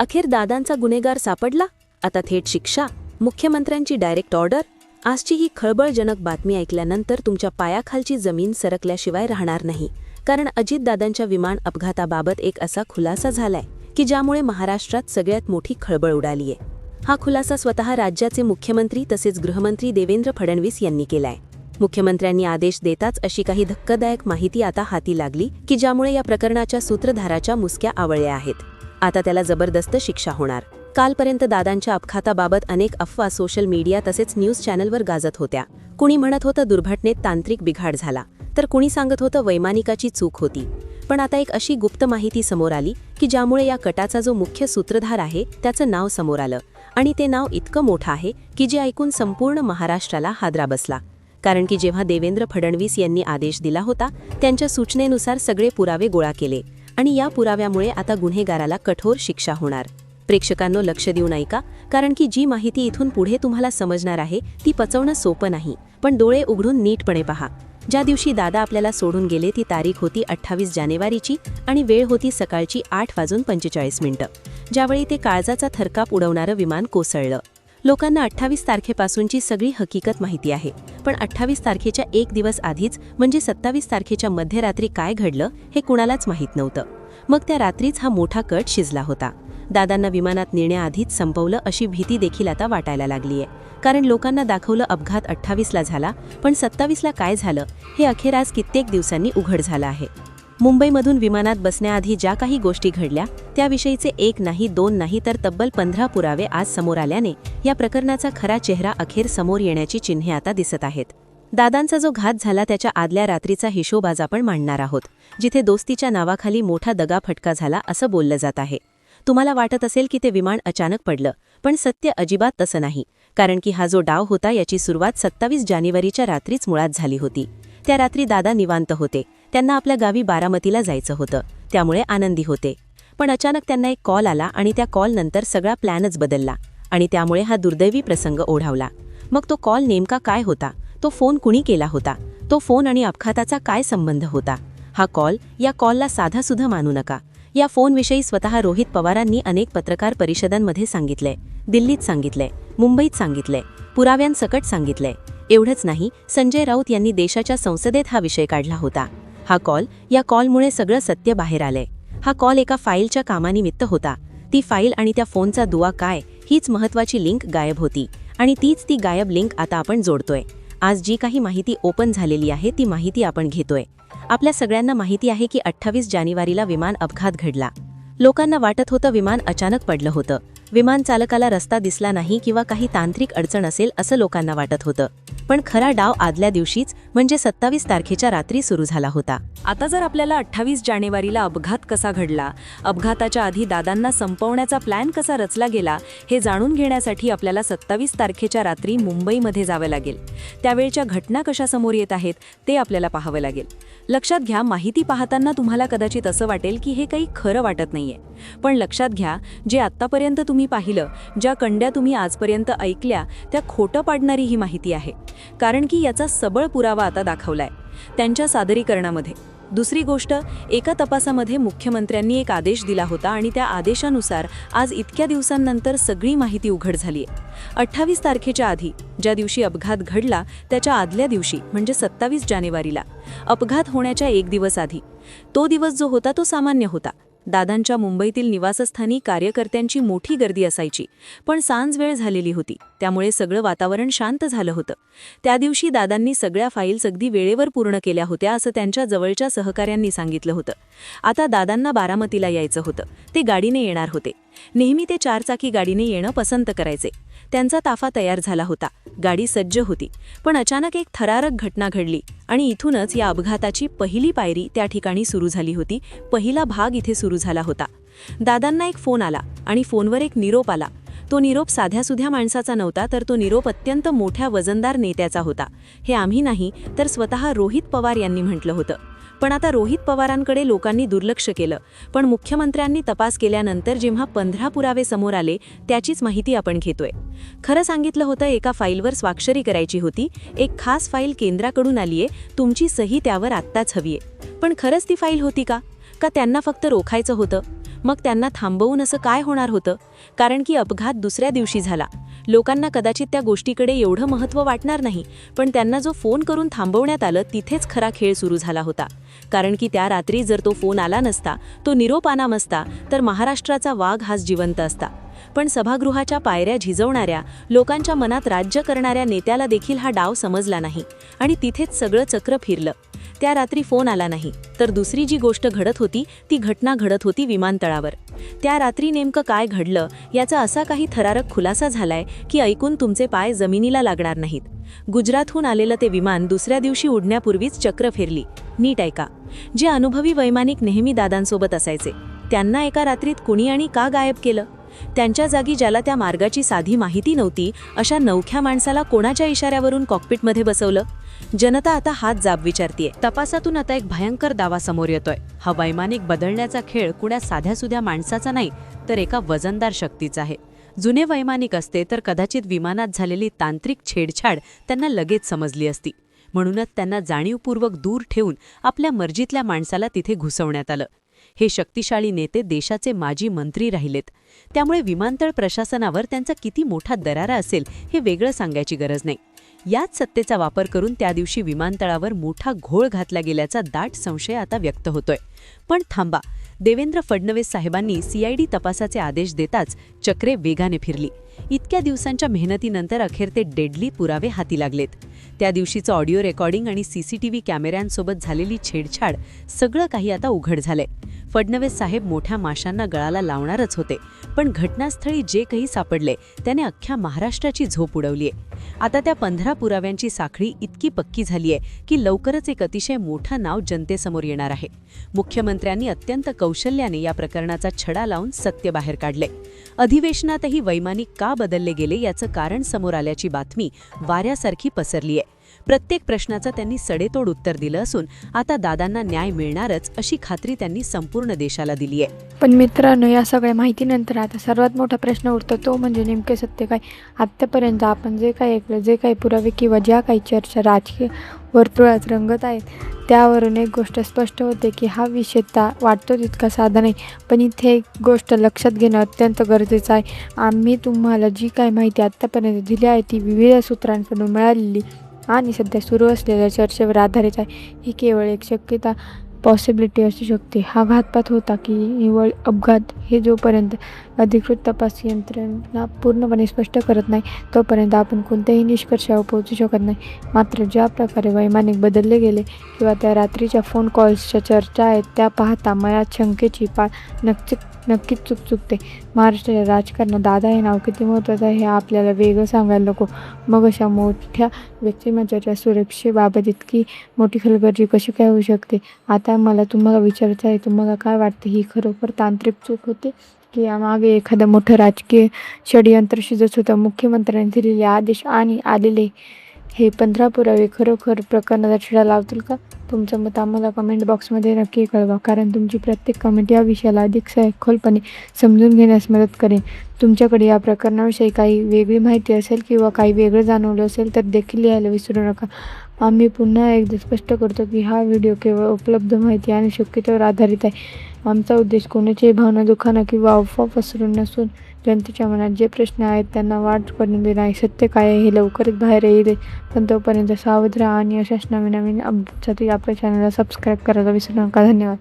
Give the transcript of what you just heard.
अखेर दादांचा गुन्हेगार सापडला. आता थेट शिक्षा, मुख्यमंत्र्यांची डायरेक्ट ऑर्डर. आजची ही खळबळजनक बातमी ऐकल्यानंतर तुमच्या पायाखालची जमीन सरकल्याशिवाय राहणार नाही. कारण अजितदादांच्या विमान अपघाताबाबत एक असा खुलासा झालाय की ज्यामुळे महाराष्ट्रात सगळ्यात मोठी खळबळ उडालीय. हा खुलासा स्वतः राज्याचे मुख्यमंत्री तसेच गृहमंत्री देवेंद्र फडणवीस यांनी केलाय. मुख्यमंत्र्यांनी आदेश देताच अशी काही धक्कादायक माहिती आता हाती लागली की ज्यामुळे या प्रकरणाच्या सूत्रधाराच्या मुसक्या आवळल्या आहेत. आता त्याला जबरदस्त शिक्षा होणार. कालपर्यंत दादांच्या अपघाताबाबत अनेक अफवा सोशल मीडिया तसेच न्यूज चॅनलवर गाजत होत्या. कुणी म्हणत होतं दुर्घटनेत तांत्रिक बिघाड झाला, तर कुणी सांगत होतं वैमानिकाची चूक होती. पण आता एक अशी गुप्त माहिती समोर आली की ज्यामुळे या कटाचा जो मुख्य सूत्रधार आहे त्याचं नाव समोर आलं. आणि ते नाव इतकं मोठं आहे की जे ऐकून संपूर्ण महाराष्ट्राला हादरा बसला. कारण की जेव्हा देवेंद्र फडणवीस यांनी आदेश दिला होता त्यांच्या सूचनेनुसार सगळे पुरावे गोळा केले आणि या पुराव्यामुळे आता गुन्हेगाराला कठोर शिक्षा होणार. प्रेक्षकांनो, लक्ष देऊन ऐका, कारण की जी माहिती इथून पुढे तुम्हाला समजणार आहे ती पचवणं सोपं नाही. पण डोळे उघडून नीटपणे पहा. ज्या दिवशी दादा आपल्याला सोडून गेले ती तारीख होती 28 जानेवारीची आणि वेळ होती सकाळची 8:45. ज्यावेळी ते काळजाचा थरकाप उडवणारं विमान कोसळलं. लोकांना 28 तारखेपासूनची सगळी हकीकत माहिती आहे. पण 28 तारखेच्या एक दिवस आधीच म्हणजे 27 तारखेच्या मध्यरात्री काय घडलं हे कुणालाच माहीत नव्हतं. मग त्या रात्रीच हा मोठा कट शिजला होता. दादांना विमानात नेण्याआधीच संपवलं अशी भीती देखील आता वाटायला लागलीय. कारण लोकांना दाखवलं अपघात 28ला झाला, पण 27ला काय झालं हे अखेर आज कित्येक दिवसांनी उघड झालं आहे. मुंबईमधून विमानात बसण्याआधी ज्या काही गोष्टी घडल्या त्याविषयीचे एक नाही, दोन नाही, तर तब्बल 15 पुरावे आज समोर आल्याने या प्रकरणाचा खरा चेहरा अखेर समोर येण्याची चिन्हे आता दिसत आहेत. दादांचा जो घात झाला त्याच्या आदल्या रात्रीचा हिशोब आज आपण मांडणार आहोत, जिथे दोस्तीच्या नावाखाली मोठा दगाफटका झाला असं बोललं जात आहे. तुम्हाला वाटत असेल की ते विमान अचानक पडलं, पण सत्य अजिबात तसं नाही. कारण की हा जो डाव होता याची सुरुवात 27 जानेवारीच्या रात्रीच मुळात झाली होती. त्या रात्री दादा निवांत होते. त्यांना आपल्या गावी बारामतीला जायचं होतं, त्यामुळे आनंदी होते. पण अचानक त्यांना एक कॉल आला आणि त्या कॉलनंतर सगळा प्लॅनच बदलला आणि त्यामुळे हा दुर्दैवी प्रसंग ओढावला. मग तो कॉल नेमका काय होता? तो फोन कुणी केला होता? तो फोन आणि अपघाताचा काय संबंध होता? हा कॉल, या कॉलला साधासुद्धा मानू नका. या फोनविषयी स्वतः रोहित पवारांनी अनेक पत्रकार परिषदांमध्ये सांगितलंय, दिल्लीत सांगितलंय, मुंबईत सांगितलंय, पुराव्यांसकट सांगितलंय. एवढंच नाही, संजय राऊत यांनी देशाच्या संसदेत हा विषय काढला होता. हा कॉल, या कॉलमुळे सगळं सत्य बाहेर आलंय. हा कॉल एका फाईलच्या कामानिमित्त होता. ती फाईल आणि त्या फोनचा दुवा काय, हीच महत्त्वाची लिंक गायब होती आणि तीच ती गायब लिंक आता आपण जोडतोय. आज जी काही माहिती ओपन झालेली आहे ती माहिती आपण घेतोय. आपल्या सगळ्यांना माहिती आहे की 28 जानेवारीला विमान अपघात घडला. लोकांना वाटत होतं विमान अचानक पडलं होतं. विमान चालकाला रस्ता दिसला नाही किंवा काही तांत्रिक अडचण असेल असं लोकांना वाटत होतं. पण खरा डाव आदल्या दिवशीच म्हणजे 27 तारखेच्या रात्री सुरू झाला होता. आता जर आपल्याला 28 जानेवारीला अपघात कसा घडला, अपघाताच्या आधी दादांना संपवण्याचा प्लॅन कसा रचला गेला हे जाणून घेण्यासाठी आपल्याला 27 तारखेच्या रात्री मुंबईमध्ये जावं लागेल. त्यावेळच्या घटना कशा समोर येत आहेत ते आपल्याला पाहावं लागेल. लक्षात घ्या, माहिती पाहताना तुम्हाला कदाचित असं वाटेल की हे काही खरं वाटत नाहीये. पण लक्षात घ्या, जे आत्तापर्यंत तुम्ही पाहिलं, ज्या कंड्या तुम्ही आजपर्यंत ऐकल्या त्या खोटं पाडणारी ही माहिती आहे. कारण की याचा सबळ पुरावा आता दाखवलाय त्यांच्या सादरीकरणामध्ये. दुसरी गोष्ट, एका तपासामध्ये मुख्यमंत्र्यांनी एक आदेश दिला होता आणि त्या आदेशानुसार आज इतक्या दिवसांनंतर सगळी माहिती उघड झालीय. 28 तारखेच्या आधी, ज्या दिवशी अपघात घडला त्याच्या आदल्या दिवशी म्हणजे 27 जानेवारीला, अपघात होण्याच्या एक दिवस आधी, तो दिवस जो होता तो सामान्य होता. दादांच्या मुंबईतील निवासस्थानी कार्यकर्त्यांची मोठी गर्दी असायची. पण सांज वेळ झालेली होती, त्यामुळे सगळं वातावरण शांत झालं होतं. त्या दिवशी दादांनी सगळ्या फाईल्स अगदी वेळेवर पूर्ण केल्या होत्या असं त्यांच्या जवळच्या सहकाऱ्यांनी सांगितलं होतं. आता दादांना बारामतीला यायचं होतं. ते गाडीने येणार होते. नेहमी ते 4 चाकी गाडीने येणं पसंत करायचे. त्यांचा ताफा तयार झाला होता, गाडी सज्ज होती. पण अचानक एक थरारक घटना घडली आणि इथूनच या अपघाताची पहिली पायरी त्या ठिकाणी सुरू झाली होती. पहिला भाग इथे सुरू झाला होता. दादांना एक फोन आला आणि फोनवर एक निरोप आला. तो निरोप साध्यासुध्या माणसाचा नव्हता, तर तो निरोप अत्यंत मोठ्या वजनदार नेत्याचा होता. हे आम्ही नाही, तर स्वतः रोहित पवार यांनी म्हटलं होतं. पण आता रोहित पवारांकडे लोकांनी दुर्लक्ष केलं. पण मुख्यमंत्र्यांनी तपास केल्यानंतर जेव्हा 15 पुरावे समोर आले त्याचीच माहिती आपण घेतोय. खरं सांगितलं होतं, एका फाईलवर स्वाक्षरी करायची होती. एक खास फाईल केंद्राकडून आलीये, तुमची सही त्यावर आत्ताच हवीये. पण खरंच ती फाईल होती का? का त्यांना फक्त रोखायचं होतं? मग त्यांना थांबवून असं काय होणार होतं? कारण की अपघात दुसऱ्या दिवशी झाला. लोकांना कदाचित त्या गोष्टीकडे एवढं महत्त्व वाटणार नाही, पण त्यांना जो फोन करून थांबवण्यात आलं तिथेच खरा खेळ सुरू झाला होता. कारण की त्या रात्री जर तो फोन आला नसता, तो निरोप आला नसता, तर महाराष्ट्राचा वाघ हाच जिवंत असता. पण सभागृहाच्या पायऱ्या झिजवणाऱ्या, लोकांच्या मनात राज्य करणाऱ्या नेत्याला देखील हा डाव समजला नाही आणि तिथेच सगळं चक्र फिरलं. त्या रात्री फोन आला नाही, तर दुसरी जी गोष्ट घडत होती ती घटना घडत होती विमानतळावर. त्या रात्री नेमकं काय घडलं याचा असा काही थरारक खुलासा झालाय की ऐकून तुमचे पाय जमिनीला लागणार नाहीत. गुजरातहून आलेलं ते विमान दुसऱ्या दिवशी उडण्यापूर्वीच चक्र फिरली. नीट ऐका. जे अनुभवी वैमानिक नेहमी दादांसोबत असायचे, त्यांना एका रात्रीत कुणी आणि का गायब केलं? त्यांच्या जागी ज्याला त्या मार्गाची साधी माहिती नव्हती, अशा नवख्या माणसाला कोणाच्या इशाऱ्यावरून कॉकपिटमध्ये बसवलं? जनता आता हाच जाब विचारतीये. तपासातून आता एक भयंकर दावा समोर येतोय. हा वैमानिक बदलण्याचा खेळ कुण्या साध्यासुध्या माणसाचा नाही, तर एका वजनदार शक्तीचा आहे. जुने वैमानिक असते तर कदाचित विमानात झालेली तांत्रिक छेडछाड त्यांना लगेच समजली असती. म्हणूनच त्यांना जाणीवपूर्वक दूर ठेवून आपल्या मर्जीतल्या माणसाला तिथे घुसवण्यात आलं. हे शक्तिशाली नेते देशाचे माजी मंत्री राहिलेत, त्यामुळे विमानतळ प्रशासनावर त्यांचा किती मोठा दरारा असेल हे वेगळं सांगायची गरज नाही. याच सत्तेचा वापर करून त्या दिवशी विमानतळावर मोठा घोळ घातला गेल्याचा दाट संशय आता व्यक्त होतोय. पण थांबा, देवेंद्र फडणवीस साहेबांनी CID तपासाचे आदेश देताच चक्रे वेगाने फिरली. इतक्या दिवसांच्या मेहनतीनंतर अखेर ते डेडली पुरावे हाती लागलेत. त्या दिवशीचं ऑडिओ रेकॉर्डिंग आणि CCTV कॅमेऱ्यांसोबत झालेली छेडछाड, सगळं काही आता उघड झालंय. फडणवीस साहेब मोठ्या माशांना गळाला लावणारच होते, पण घटनास्थळी जे काही सापडले त्याने अख्ख्या महाराष्ट्राची झोप उडवलीये. आता त्या 15 पुराव्यांची साखळी इतकी पक्की झालीय की लवकरच एक अतिशय मोठं नाव जनतेसमोर येणार आहे. मुख्यमंत्र्यांनी अत्यंत कौशल्याने या प्रकरणाचा छडा लावून सत्य बाहेर काढले. अधिवेशनातही वैमानिक का बदलले गेले याचं कारण समोर आल्याची बातमी वाऱ्यासारखी पसरलीय. प्रत्येक प्रश्नाचं त्यांनी सडेतोड उत्तर दिलं असून आता दादांना न्याय मिळणारच अशी खात्री त्यांनी संपूर्ण देशाला दिली आहे. पण मित्रांनो, या सगळ्या माहितीनंतर आता सर्वात मोठा प्रश्न उरतो तो म्हणजे नेमके सत्य काय. आत्तापर्यंत आपण जे काही ऐकलं, जे काही पुरावे किंवा ज्या काही चर्चा राजकीय वर्तुळात रंगत आहेत, त्यावरून एक गोष्ट स्पष्ट होते की हा विषय वाटतो तितका साधा नाही. पण इथे एक गोष्ट लक्षात घेणं अत्यंत गरजेचं आहे. आम्ही तुम्हाला जी काही माहिती आत्तापर्यंत दिली आहे ती विविध सूत्रांकडून मिळालेली आणि सध्या सुरू असलेल्या चर्चेवर आधारित आहे. ही केवळ एक शक्यता, पॉसिबिलिटी असू शकते. हा घातपात होता की निव्वळ अपघात हे जोपर्यंत अधिकृत तपास यंत्रणा पूर्णपणे स्पष्ट करत नाही तोपर्यंत आपण कोणत्याही निष्कर्षावर पोहोचू शकत नाही. मात्र ज्या प्रकारे वैमानिक बदलले गेले किंवा त्या रात्रीच्या फोन कॉल्सच्या चर्चा आहेत त्या पाहता मनात शंकेची पाळ नक्कीच चुकते. महाराष्ट्राच्या राजकारणात दादा हे नाव किती महत्त्वाचं आहे हे आपल्याला वेगळं सांगायला नको. मग अशा मोठ्या व्यक्तिमत्त्वाच्या सुरक्षेबाबत इतकी मोठी हलगर्जी कशी काय होऊ शकते? आता मला तुम्हाला विचारायचं आहे, तुम्हाला काय वाटतं? ही खरोखर तांत्रिक चूक होती की यामागे एखादं मोठं राजकीय षडयंत्र शिजत होतं? मुख्यमंत्र्यांनी दिलेले आदेश आणि आलेले हे 15 पुरावे खरोखर प्रकरणाचा छडा लावतील का? तुमचं मत आम्हाला कमेंट बॉक्समध्ये नक्की कळवा, कारण तुमची प्रत्येक कमेंट या विषयाला अधिक सखोलपणे समजून घेण्यास मदत करेन. तुमच्याकडे या प्रकरणाविषयी काही वेगळी माहिती असेल किंवा काही वेगळं जाणवलं असेल तर देखील लिहायला विसरू नका. आम्ही पुन्हा एकदा स्पष्ट करतो की हा व्हिडिओ केवळ उपलब्ध माहिती आणि शक्यतेवर आधारित आहे. आमचा उद्देश कोणाच्याही भावना दुखाणं किंवा अफवा पसरवून नसून जनतेच्या मनात जे प्रश्न आहेत त्यांना वाट पडून देणं आहे. सत्य काय आहे हे लवकरच बाहेर येईल, पण तोपर्यंत सावध राहा आणि अशाच नवीन अपडेट्ससाठी आपल्या चॅनलला सबस्क्राईब करायला विसरू नका. धन्यवाद.